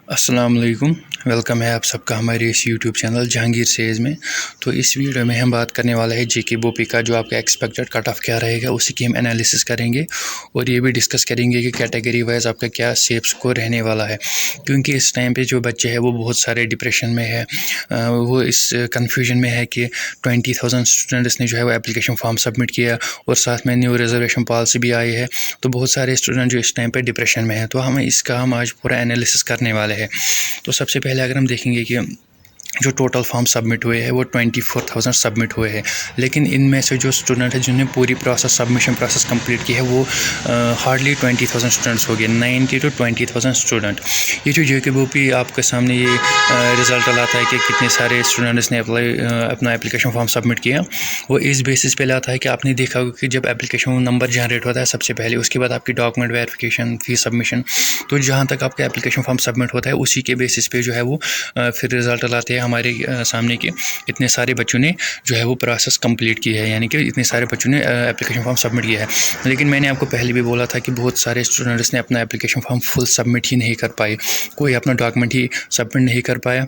अस्सलाम वालेकुम। वेलकम है आप सबका हमारे इस यूट्यूब चैनल जहांगीर सेज में। तो इस वीडियो में हम बात करने वाला है जेके बोपी का जो आपका एक्सपेक्टेड कट ऑफ क्या रहेगा, उसी की हम एनालिसिस करेंगे और ये भी डिस्कस करेंगे कि कैटेगरी वाइज आपका क्या सेफ स्कोर रहने वाला है, क्योंकि इस टाइम पे जो बच्चे हैं वो बहुत सारे डिप्रेशन में है। वो इस कन्फ्यूजन में है कि 20,000 स्टूडेंट्स ने जो है वो एप्लीकेशन फॉर्म सबमिट किया और साथ में न्यू रिजर्वेशन पॉलिसी भी आई है। तो बहुत सारे स्टूडेंट जो इस टाइम पे डिप्रेशन में है, तो हम आज पूरा एनालिसिस करने वाले हैं। तो सबसे पहले अगर हम देखेंगे कि जो टोटल फॉर्म सबमिट हुए हैं वो 24,000 सबमिट हुए हैं, लेकिन इनमें से जो स्टूडेंट है जिन्होंने पूरी सबमिशन प्रोसेस कंप्लीट की है वो हार्डली 20,000 स्टूडेंट्स हो गए, 90 to 20,000 स्टूडेंट। ये जो जेके बोपी आपके सामने ये रिज़ल्ट लाता है कि कितने सारे स्टूडेंट्स ने अपना एप्लीकेशन फॉर्म सबमिट किया, वो इस बेसिस पे लाता है कि आपने देखा कि जब एप्लीकेशन नंबर जनरेट होता है सबसे पहले, उसके बाद आपकी डॉक्यूमेंट वेरिफिकेशन, फीस सबमिशन, तो जहाँ तक आपका एप्लीकेशन फॉर्म सबमिट होता है उसी के बेसिस पे जो है वो फिर रिज़ल्ट लाते हैं हमारे सामने कि इतने सारे बच्चों ने जो है वो प्रोसेस कंप्लीट की है, यानी कि इतने सारे बच्चों ने एप्लीकेशन फॉर्म सबमिट किया है। लेकिन मैंने आपको पहले भी बोला था कि बहुत सारे स्टूडेंट्स ने अपना एप्लीकेशन फॉर्म फुल सबमिट ही नहीं कर पाए, कोई अपना डॉक्यूमेंट ही सबमिट नहीं कर पाया,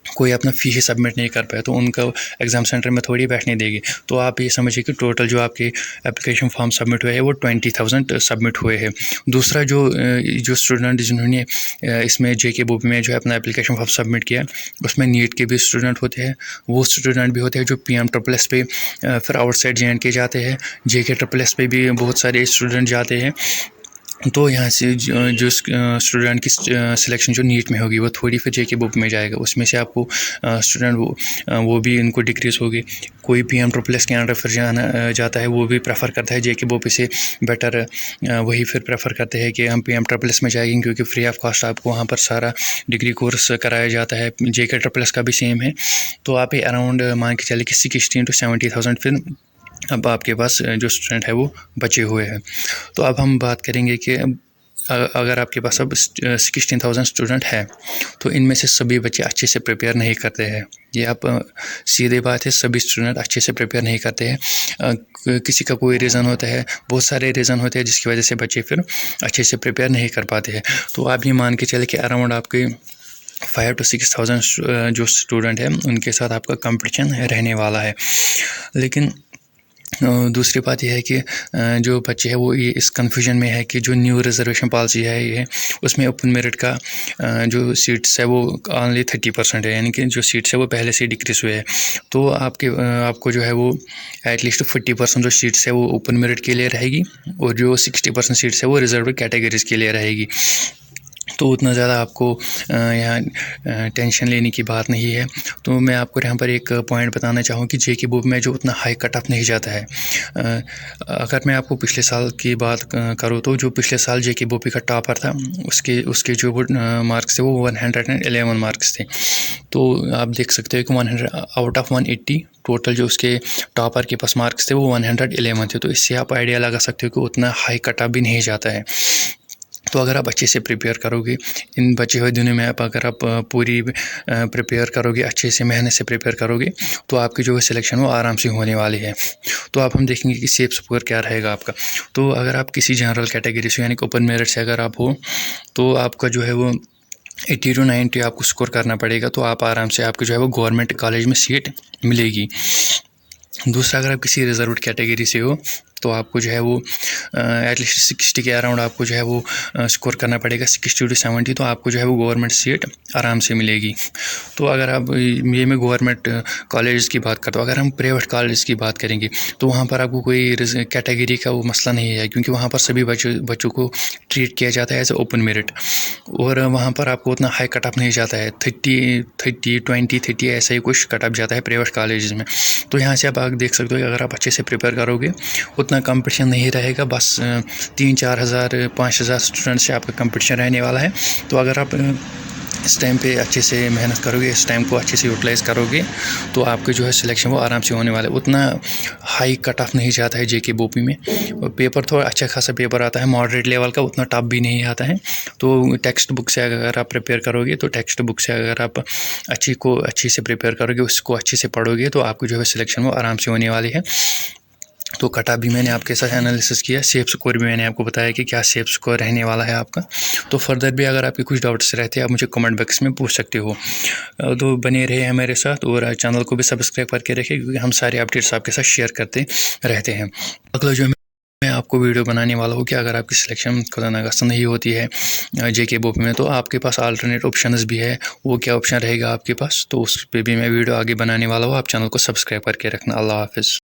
कोई अपना फ़ी ही सबमिट नहीं कर पाया, तो उनका एग्ज़ाम सेंटर में थोड़ी बैठने देगी। तो आप ये समझिए कि टोटल जो आपके एप्लीकेशन फॉर्म सबमिट हुए हैं वो 20,000 सबमिट हुए हैं। दूसरा जो स्टूडेंट जिन्होंने इसमें जेके बोपी में जो है अपना एप्लीकेशन फॉर्म सबमिट किया, उसमें नीट के भी स्टूडेंट होते हैं, वो स्टूडेंट भी होते हैं जो PM-SSS पे फिर आउटसाइड JNK जाते हैं, JK-SSS पे भी बहुत सारे स्टूडेंट जाते हैं। तो यहाँ से जो स्टूडेंट की सिलेक्शन जो नीट में होगी वो थोड़ी फिर जेके बोपी में जाएगा, उसमें से आपको स्टूडेंट वो भी इनको डिक्रीज़ होगी। कोई PM-SSS के अंडर फिर जाता है, वो भी प्रेफर करता है जेके बोपी से बेटर, वही फिर प्रेफर करते हैं कि हम PM-SSS में जाएंगे, क्योंकि फ्री ऑफ कॉस्ट आपको वहाँ पर सारा डिग्री कोर्स कराया जाता है। JK-SSS का भी सेम है। तो आप ये अराउंड मान के चले कि 16 to 70,000 फिर अब आपके पास जो स्टूडेंट है वो बचे हुए हैं। तो अब हम बात करेंगे कि अगर आपके पास अब 16,000 स्टूडेंट है तो इनमें से सभी बच्चे अच्छे से प्रिपेयर नहीं करते हैं। ये आप सीधे बात है, सभी स्टूडेंट अच्छे से प्रिपेयर नहीं करते हैं। किसी का कोई रीज़न होता है, बहुत सारे रीज़न होते हैं जिसकी वजह से बच्चे फिर अच्छे से प्रिपेयर नहीं कर पाते हैं। तो आप ये मान के चले कि अराउंड आपके 5,000 to 6,000 जो स्टूडेंट है उनके साथ आपका कंपटीशन रहने वाला है। लेकिन दूसरी बात यह है कि जो बच्चे हैं वो ये इस कन्फ्यूजन में है कि जो न्यू रिजर्वेशन पॉलिसी है ये, उसमें ओपन मेरिट का जो सीट्स है वो ओनली 30% है, यानी कि जो सीट्स है वो पहले से डिक्रीज़ हुए हैं। तो आपको जो है वो एटलीस्ट 40% जो सीट्स है वो ओपन मेरिट के लिए रहेगी और जो 60% सीट्स है वो रिजर्व कैटेगरीज़ के लिए रहेगी। तो उतना ज़्यादा आपको यहाँ टेंशन लेने की बात नहीं है। तो मैं आपको यहाँ पर एक पॉइंट बताना चाहूँ कि जेके बोपी में जो उतना हाई कट ऑफ नहीं जाता है। अगर मैं आपको पिछले साल की बात करूँ तो जो पिछले साल जेके बोपी का टॉपर था उसके जो मार्क्स थे वो 111 मार्क्स थे। तो आप देख सकते हो कि 100 आउट ऑफ 180 टोटल जो उसके टॉपर के पास मार्क्स थे वो 111 थे। तो इससे आप आइडिया लगा सकते हो कि उतना हाई कट ऑफ भी नहीं जाता है। तो अगर आप अच्छे से प्रिपेयर करोगे इन बचे हुए दिनों में, अगर आप पूरी प्रिपेयर करोगे, अच्छे से मेहनत से प्रिपेयर करोगे, तो आपकी जो सिलेक्शन वो आराम से होने वाली है। तो आप हम देखेंगे कि सेफ स्कोर क्या रहेगा आपका। तो अगर आप किसी जनरल कैटेगरी से यानी कि ओपन मेरिट से अगर आप हो तो आपका जो है वो 80 to 90 आपको स्कोर करना पड़ेगा। तो आप आराम से आपको जो है वो गवर्नमेंट कॉलेज में सीट मिलेगी। दूसरा, अगर आप किसी रिजर्व कैटेगरी से हो तो आपको जो है वो एटलीस्ट 60 के अराउंड आपको जो है वो स्कोर करना पड़ेगा, 60 to 70, तो आपको जो है वो गवर्नमेंट सीट आराम से मिलेगी। तो अगर आप ये मैं गवर्नमेंट कॉलेज की बात करता हूँ, अगर हम प्राइवेट कॉलेज की बात करेंगे तो वहाँ पर आपको कोई कैटेगरी का वो मसला नहीं है, क्योंकि वहाँ पर सभी बच्चों को ट्रीट किया जाता है एज ए ओपन मेरिट, और वहाँ पर आपको उतना हाई कट ऑफ नहीं जाता है। 30 ऐसा ही कुछ कट ऑफ जाता है प्राइवेट कॉलेज में। तो यहाँ से आप देख सकते हो कि अगर आप अच्छे से प्रिपेयर करोगे उतना कंपटीशन नहीं रहेगा, बस 3-4 हज़ार 5 हज़ार स्टूडेंट से आपका कंपटीशन रहने वाला है। तो अगर आप इस टाइम पे अच्छे से मेहनत करोगे, इस टाइम को अच्छे से यूटिलाइज़ करोगे, तो आपके जो है सिलेक्शन वो आराम से होने वाला है। उतना हाई कट ऑफ नहीं जाता है जेके बोपी में। पेपर थोड़ा अच्छा खासा पेपर आता है, मॉडरेट लेवल का, उतना टफ भी नहीं आता है। तो टेक्स्ट बुक से अगर आप प्रिपेयर करोगे, तो टेक्स्ट बुक से अगर आप अच्छी से प्रिपेयर करोगे, उसको अच्छे से पढ़ोगे, तो आपको जो है सिलेक्शन वो आराम से होने वाली है। تو کٹا بھی میں نے آپ کے ساتھ انالیسس کیا، سیف اسکور بھی میں نے آپ کو بتایا کہ کیا سیف اسکور رہنے والا ہے آپ کا۔ تو فردر بھی اگر آپ کے کچھ ڈاؤٹس رہتے ہیں آپ مجھے کمنٹ باکس میں پوچھ سکتے ہو۔ تو بنے رہے ہمارے ساتھ اور چینل کو بھی سبسکرائب کر کے رکھے، کیونکہ ہم سارے اپڈیٹس آپ کے ساتھ شیئر کرتے رہتے ہیں۔ اگلا جو میں آپ کو ویڈیو بنانے والا ہوں کہ اگر آپ کی سلیکشن خدا نخواستہ نہیں ہوتی ہے جے کے بوپی میں، تو آپ کے پاس آلٹرنیٹ آپشنز بھی ہے، وہ کیا آپشن رہے گا آپ کے پاس، تو اس پہ بھی میں ویڈیو آگے بنانے والا ہوں۔ آپ چینل کو سبسکرائب کر کے رکھنا۔ اللہ حافظ۔